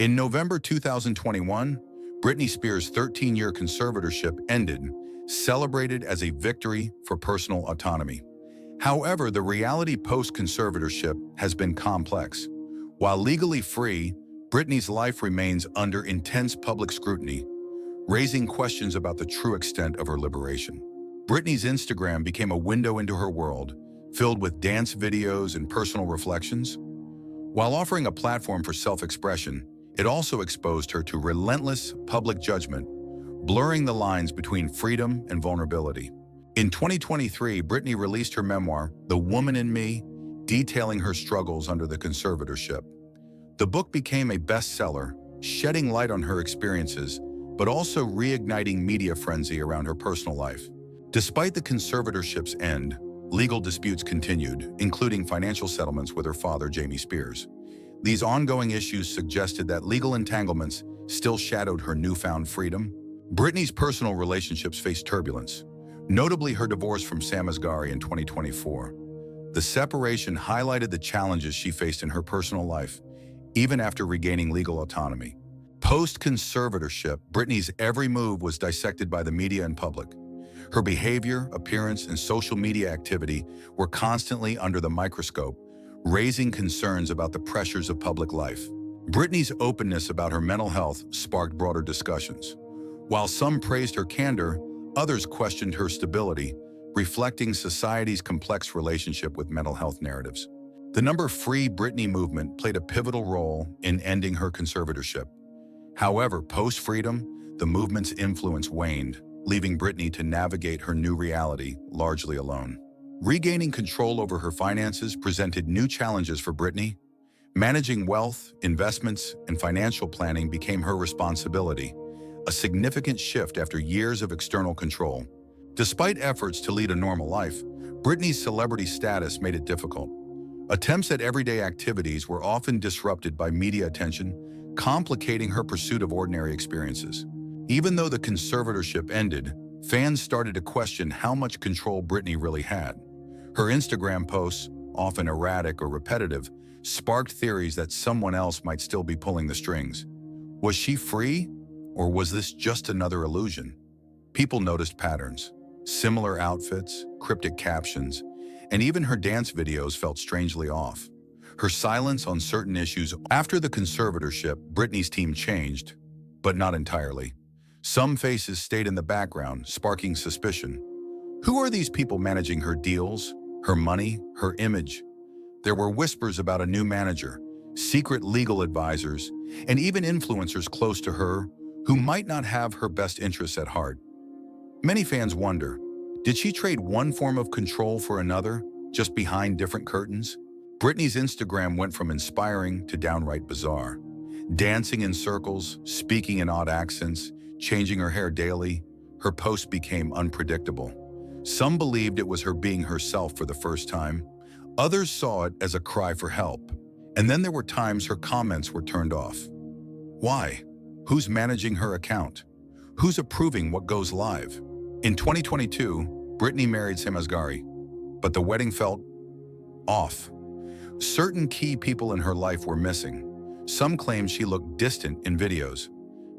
In November 2021, Britney Spears' 13-year conservatorship ended, celebrated as a victory for personal autonomy. However, the reality post-conservatorship has been complex. While legally free, Britney's life remains under intense public scrutiny, raising questions about the true extent of her liberation. Britney's Instagram became a window into her world, filled with dance videos and personal reflections. While offering a platform for self-expression, it also exposed her to relentless public judgment, blurring the lines between freedom and vulnerability. In 2023, Britney released her memoir, The Woman in Me, detailing her struggles under the conservatorship. The book became a bestseller, shedding light on her experiences, but also reigniting media frenzy around her personal life. Despite the conservatorship's end, legal disputes continued, including financial settlements with her father, Jamie Spears. These ongoing issues suggested that legal entanglements still shadowed her newfound freedom. Britney's personal relationships faced turbulence, notably her divorce from Sam Asghari in 2024. The separation highlighted the challenges she faced in her personal life, even after regaining legal autonomy. Post-conservatorship, Britney's every move was dissected by the media and public. Her behavior, appearance, and social media activity were constantly under the microscope, raising concerns about the pressures of public life. Britney's openness about her mental health sparked broader discussions. While some praised her candor, others questioned her stability, reflecting society's complex relationship with mental health narratives. The Free Britney movement played a pivotal role in ending her conservatorship. However, post-freedom, the movement's influence waned, leaving Britney to navigate her new reality largely alone. Regaining control over her finances presented new challenges for Britney. Managing wealth, investments, and financial planning became her responsibility, a significant shift after years of external control. Despite efforts to lead a normal life, Britney's celebrity status made it difficult. Attempts at everyday activities were often disrupted by media attention, complicating her pursuit of ordinary experiences. Even though the conservatorship ended, fans started to question how much control Britney really had. Her Instagram posts, often erratic or repetitive, sparked theories that someone else might still be pulling the strings. Was she free, or was this just another illusion? People noticed patterns. Similar outfits, cryptic captions, and even her dance videos felt strangely off. Her silence on certain issues. After the conservatorship, Britney's team changed, but not entirely. Some faces stayed in the background, sparking suspicion. Who are these people managing her deals, her money, her image? There were whispers about a new manager, secret legal advisors, and even influencers close to her who might not have her best interests at heart. Many fans wonder, did she trade one form of control for another, just behind different curtains? Britney's Instagram went from inspiring to downright bizarre. Dancing in circles, speaking in odd accents, changing her hair daily, her posts became unpredictable. Some believed it was her being herself for the first time. Others saw it as a cry for help. And then there were times her comments were turned off. Why? Who's managing her account? Who's approving what goes live? In 2022, Britney married Sam Asghari, but the wedding felt off. Certain key people in her life were missing. Some claimed she looked distant in videos.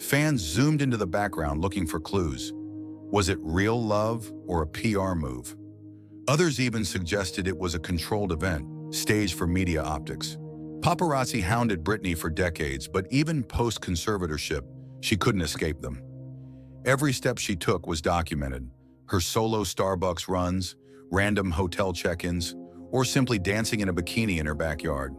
Fans zoomed into the background looking for clues. Was it real love or a PR move? Others even suggested it was a controlled event, staged for media optics. Paparazzi hounded Britney for decades, but even post-conservatorship, she couldn't escape them. Every step she took was documented. Her solo Starbucks runs, random hotel check-ins, or simply dancing in a bikini in her backyard.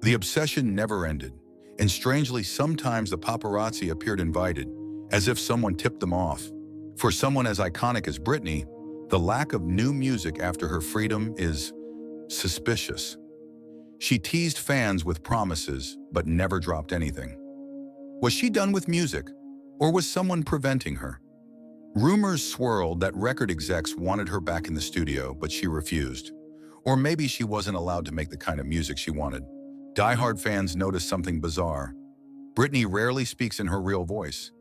The obsession never ended, and strangely, sometimes the paparazzi appeared invited, as if someone tipped them off. For someone as iconic as Britney, the lack of new music after her freedom is suspicious. She teased fans with promises, but never dropped anything. Was she done with music, or was someone preventing her? Rumors swirled that record execs wanted her back in the studio, but she refused. Or maybe she wasn't allowed to make the kind of music she wanted. Die-hard fans noticed something bizarre. Britney rarely speaks in her real voice.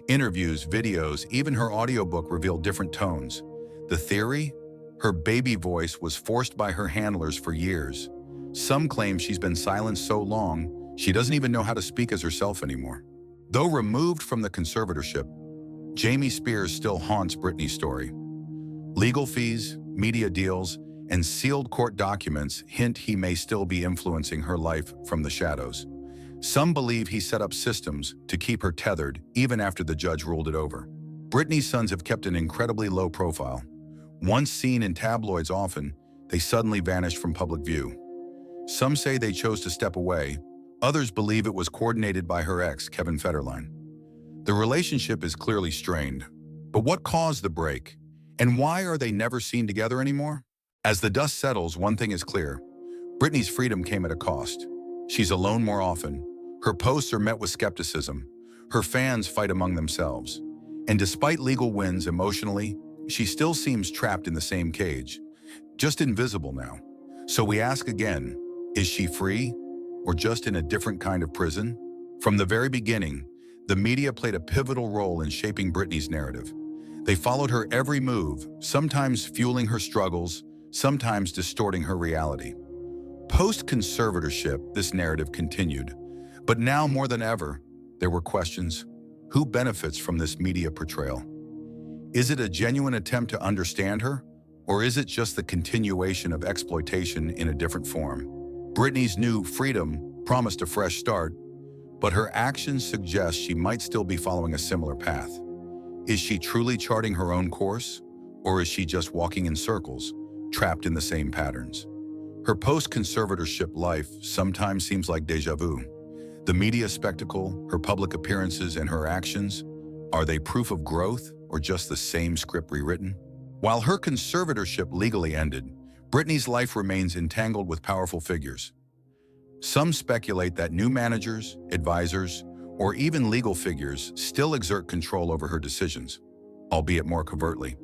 Interviews, videos, even her audiobook reveal different tones. The theory? Her baby voice was forced by her handlers for years. Some claim she's been silenced so long, She doesn't even know how to speak as herself anymore. Though removed from the conservatorship, Jamie Spears still haunts Britney's story. Legal fees, media deals, and sealed court documents hint he may still be influencing her life from the shadows. Some believe he set up systems to keep her tethered even after the judge ruled it over. Britney's sons have kept an incredibly low profile. Once seen in tabloids often, they suddenly vanished from public view. Some say they chose to step away. Others believe it was coordinated by her ex, Kevin Federline. The relationship is clearly strained. But what caused the break? And why are they never seen together anymore? As the dust settles, one thing is clear. Britney's freedom came at a cost. She's alone more often. Her posts are met with skepticism. Her fans fight among themselves. And despite legal wins emotionally, she still seems trapped in the same cage, just invisible now. So we ask again, is she free or just in a different kind of prison? From the very beginning, the media played a pivotal role in shaping Britney's narrative. They followed her every move, sometimes fueling her struggles, sometimes distorting her reality. Post-conservatorship, this narrative continued. But now more than ever, there were questions. Who benefits from this media portrayal? Is it a genuine attempt to understand her? Or is it just the continuation of exploitation in a different form? Britney's new freedom promised a fresh start, but her actions suggest she might still be following a similar path. Is she truly charting her own course? Or is she just walking in circles, trapped in the same patterns? Her post-conservatorship life sometimes seems like déjà vu. The media spectacle, her public appearances, and her actions, are they proof of growth or just the same script rewritten? While her conservatorship legally ended, Britney's life remains entangled with powerful figures. Some speculate that new managers, advisors, or even legal figures still exert control over her decisions, albeit more covertly.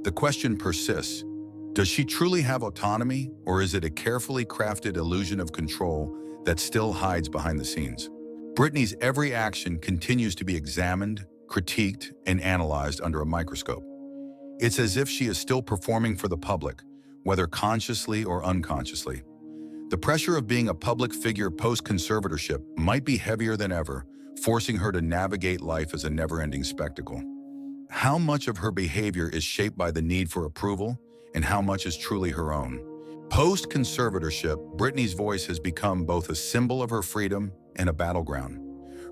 The question persists, does she truly have autonomy, or is it a carefully crafted illusion of control that still hides behind the scenes? Britney's every action continues to be examined, critiqued, and analyzed under a microscope. It's as if she is still performing for the public, whether consciously or unconsciously. The pressure of being a public figure post-conservatorship might be heavier than ever, forcing her to navigate life as a never-ending spectacle. How much of her behavior is shaped by the need for approval, and how much is truly her own? Post-conservatorship, Britney's voice has become both a symbol of her freedom and a battleground.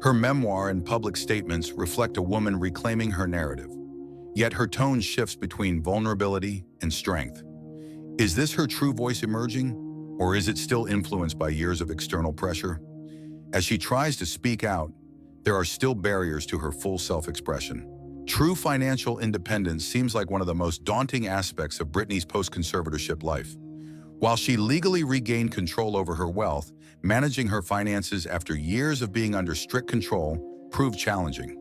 Her memoir and public statements reflect a woman reclaiming her narrative. Yet her tone shifts between vulnerability and strength. Is this her true voice emerging, or is it still influenced by years of external pressure? As she tries to speak out, there are still barriers to her full self-expression. True financial independence seems like one of the most daunting aspects of Britney's post-conservatorship life. While she legally regained control over her wealth, managing her finances after years of being under strict control proved challenging.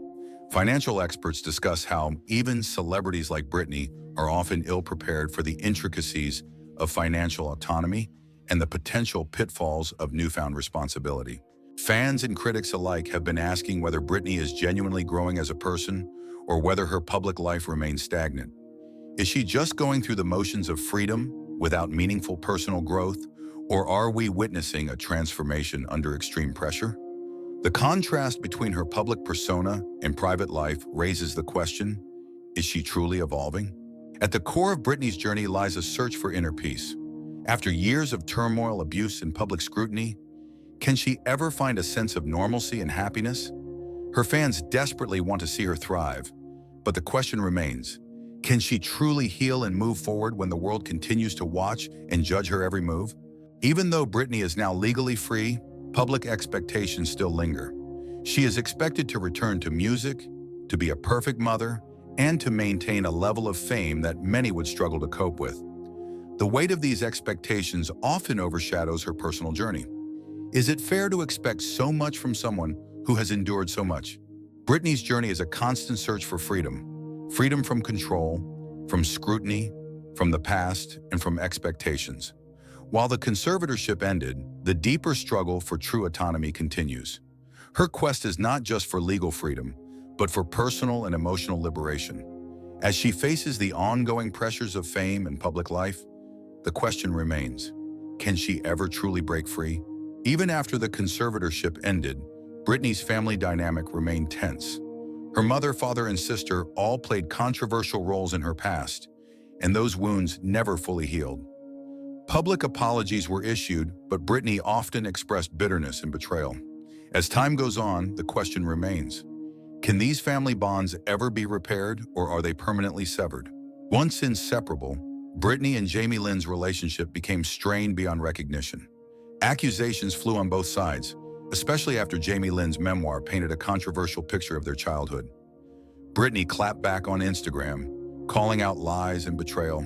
Financial experts discuss how even celebrities like Britney are often ill-prepared for the intricacies of financial autonomy and the potential pitfalls of newfound responsibility. Fans and critics alike have been asking whether Britney is genuinely growing as a person or whether her public life remains stagnant. Is she just going through the motions of freedom without meaningful personal growth, or are we witnessing a transformation under extreme pressure? The contrast between her public persona and private life raises the question, is she truly evolving? At the core of Britney's journey lies a search for inner peace. After years of turmoil, abuse, and public scrutiny, can she ever find a sense of normalcy and happiness? Her fans desperately want to see her thrive, but the question remains, can she truly heal and move forward when the world continues to watch and judge her every move? Even though Britney is now legally free, public expectations still linger. She is expected to return to music, to be a perfect mother, and to maintain a level of fame that many would struggle to cope with. The weight of these expectations often overshadows her personal journey. Is it fair to expect so much from someone who has endured so much? Britney's journey is a constant search for freedom. Freedom from control, from scrutiny, from the past, and from expectations. While the conservatorship ended, the deeper struggle for true autonomy continues. Her quest is not just for legal freedom, but for personal and emotional liberation. As she faces the ongoing pressures of fame and public life, the question remains, can she ever truly break free? Even after the conservatorship ended, Britney's family dynamic remained tense. Her mother, father, and sister all played controversial roles in her past, and those wounds never fully healed. Public apologies were issued, but Britney often expressed bitterness and betrayal. As time goes on, the question remains, can these family bonds ever be repaired, or are they permanently severed? Once inseparable, Britney and Jamie Lynn's relationship became strained beyond recognition. Accusations flew on both sides, especially after Jamie Lynn's memoir painted a controversial picture of their childhood. Britney clapped back on Instagram, calling out lies and betrayal.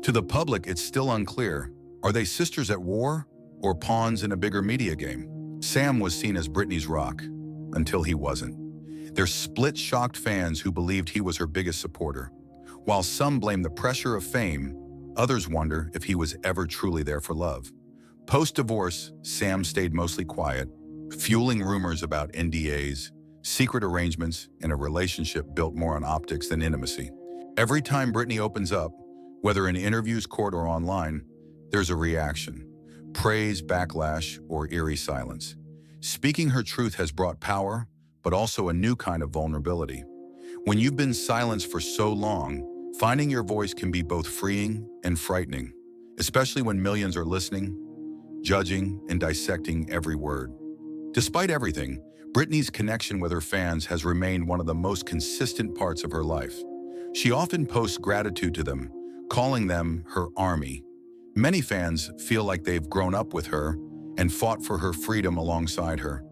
To the public, it's still unclear. Are they sisters at war or pawns in a bigger media game? Sam was seen as Britney's rock, until he wasn't. There's split, shocked fans who believed he was her biggest supporter. While some blame the pressure of fame, others wonder if he was ever truly there for love. Post-divorce, Sam stayed mostly quiet, fueling rumors about NDAs, secret arrangements, and a relationship built more on optics than intimacy. Every time Britney opens up, whether in interviews, court, or online, there's a reaction. Praise, backlash, or eerie silence. Speaking her truth has brought power, but also a new kind of vulnerability. When you've been silenced for so long, finding your voice can be both freeing and frightening, especially when millions are listening, judging, and dissecting every word. Despite everything, Britney's connection with her fans has remained one of the most consistent parts of her life. She often posts gratitude to them, calling them her army. Many fans feel like they've grown up with her and fought for her freedom alongside her.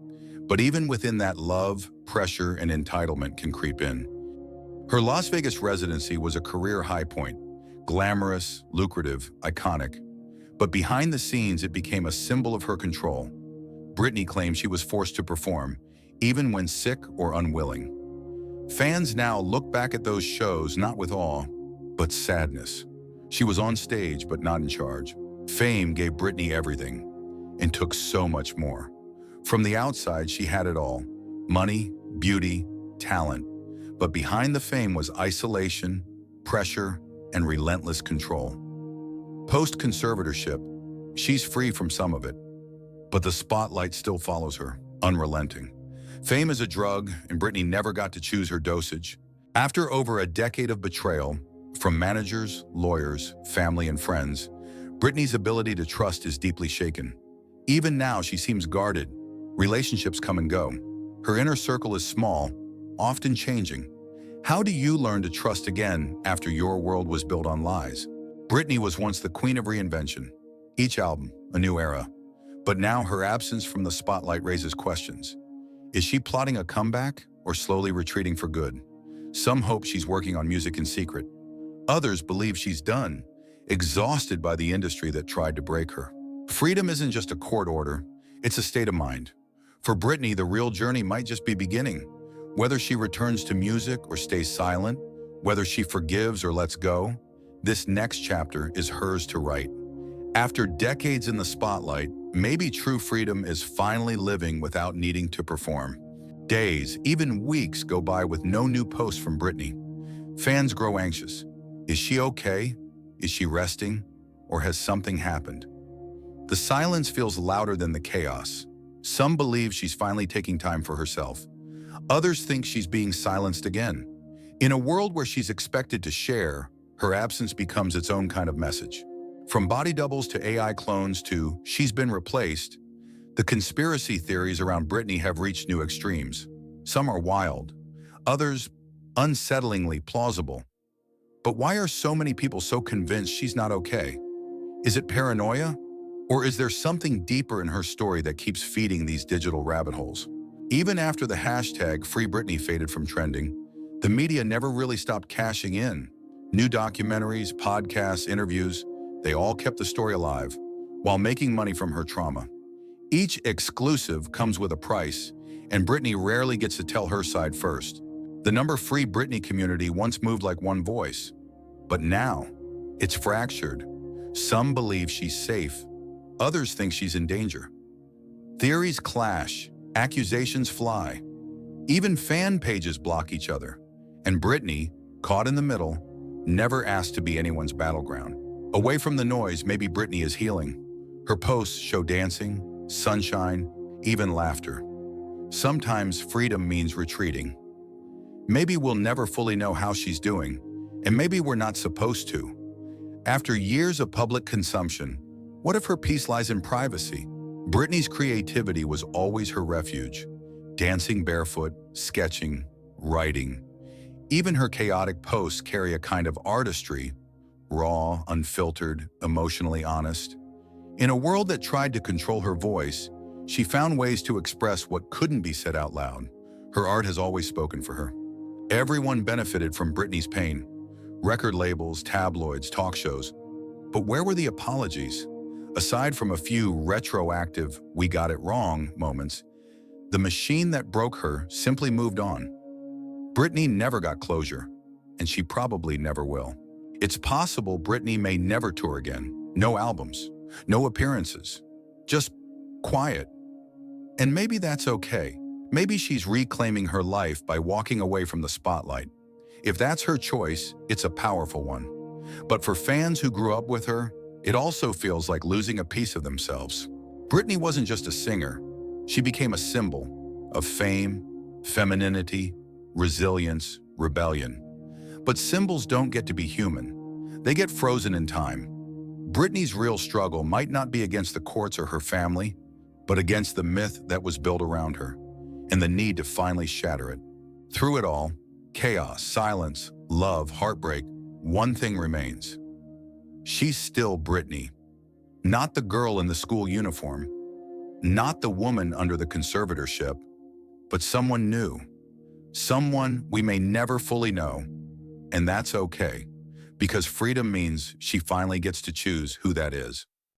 But even within that, love, pressure, and entitlement can creep in. Her Las Vegas residency was a career high point, glamorous, lucrative, iconic. But behind the scenes, it became a symbol of her control. Britney claims she was forced to perform, even when sick or unwilling. Fans now look back at those shows not with awe, but sadness. She was on stage, but not in charge. Fame gave Britney everything and took so much more. From the outside, she had it all: money, beauty, talent. But behind the fame was isolation, pressure, and relentless control. Post-conservatorship, she's free from some of it, but the spotlight still follows her, unrelenting. Fame is a drug, and Britney never got to choose her dosage. After over a decade of betrayal, from managers, lawyers, family, and friends, Britney's ability to trust is deeply shaken. Even now, she seems guarded. Relationships come and go. Her inner circle is small, often changing. How do you learn to trust again after your world was built on lies? Britney was once the queen of reinvention. Each album, a new era. But now her absence from the spotlight raises questions. Is she plotting a comeback or slowly retreating for good? Some hope she's working on music in secret. Others believe she's done, exhausted by the industry that tried to break her. Freedom isn't just a court order, it's a state of mind. For Britney, the real journey might just be beginning. Whether she returns to music or stays silent, whether she forgives or lets go, this next chapter is hers to write. After decades in the spotlight, maybe true freedom is finally living without needing to perform. Days, even weeks, go by with no new posts from Britney. Fans grow anxious. Is she okay? Is she resting? Or has something happened? The silence feels louder than the chaos. Some believe she's finally taking time for herself. Others think she's being silenced again. In a world where she's expected to share, her absence becomes its own kind of message. From body doubles to AI clones to she's been replaced, the conspiracy theories around Britney have reached new extremes. Some are wild, others unsettlingly plausible. But why are so many people so convinced she's not okay? Is it paranoia? Or is there something deeper in her story that keeps feeding these digital rabbit holes? Even after the hashtag Free Britney faded from trending, the media never really stopped cashing in. New documentaries, podcasts, interviews, they all kept the story alive while making money from her trauma. Each exclusive comes with a price, and Britney rarely gets to tell her side first. The Free Britney community once moved like one voice, but now it's fractured. Some believe she's safe, others think she's in danger. Theories clash, accusations fly. Even fan pages block each other. And Britney, caught in the middle, never asked to be anyone's battleground. Away from the noise, maybe Britney is healing. Her posts show dancing, sunshine, even laughter. Sometimes freedom means retreating. Maybe we'll never fully know how she's doing, and maybe we're not supposed to. After years of public consumption, what if her peace lies in privacy? Britney's creativity was always her refuge. Dancing barefoot, sketching, writing. Even her chaotic posts carry a kind of artistry, raw, unfiltered, emotionally honest. In a world that tried to control her voice, she found ways to express what couldn't be said out loud. Her art has always spoken for her. Everyone benefited from Britney's pain. Record labels, tabloids, talk shows. But where were the apologies? Aside from a few retroactive "we got it wrong" moments, the machine that broke her simply moved on. Britney never got closure, and she probably never will. It's possible Britney may never tour again. No albums, no appearances, just quiet. And maybe that's okay. Maybe she's reclaiming her life by walking away from the spotlight. If that's her choice, it's a powerful one. But for fans who grew up with her, it also feels like losing a piece of themselves. Britney wasn't just a singer. She became a symbol of fame, femininity, resilience, rebellion. But symbols don't get to be human. They get frozen in time. Britney's real struggle might not be against the courts or her family, but against the myth that was built around her, and the need to finally shatter it. Through it all, chaos, silence, love, heartbreak, one thing remains. She's still Britney. Not the girl in the school uniform, not the woman under the conservatorship, but someone new. Someone we may never fully know, and that's okay, because freedom means she finally gets to choose who that is.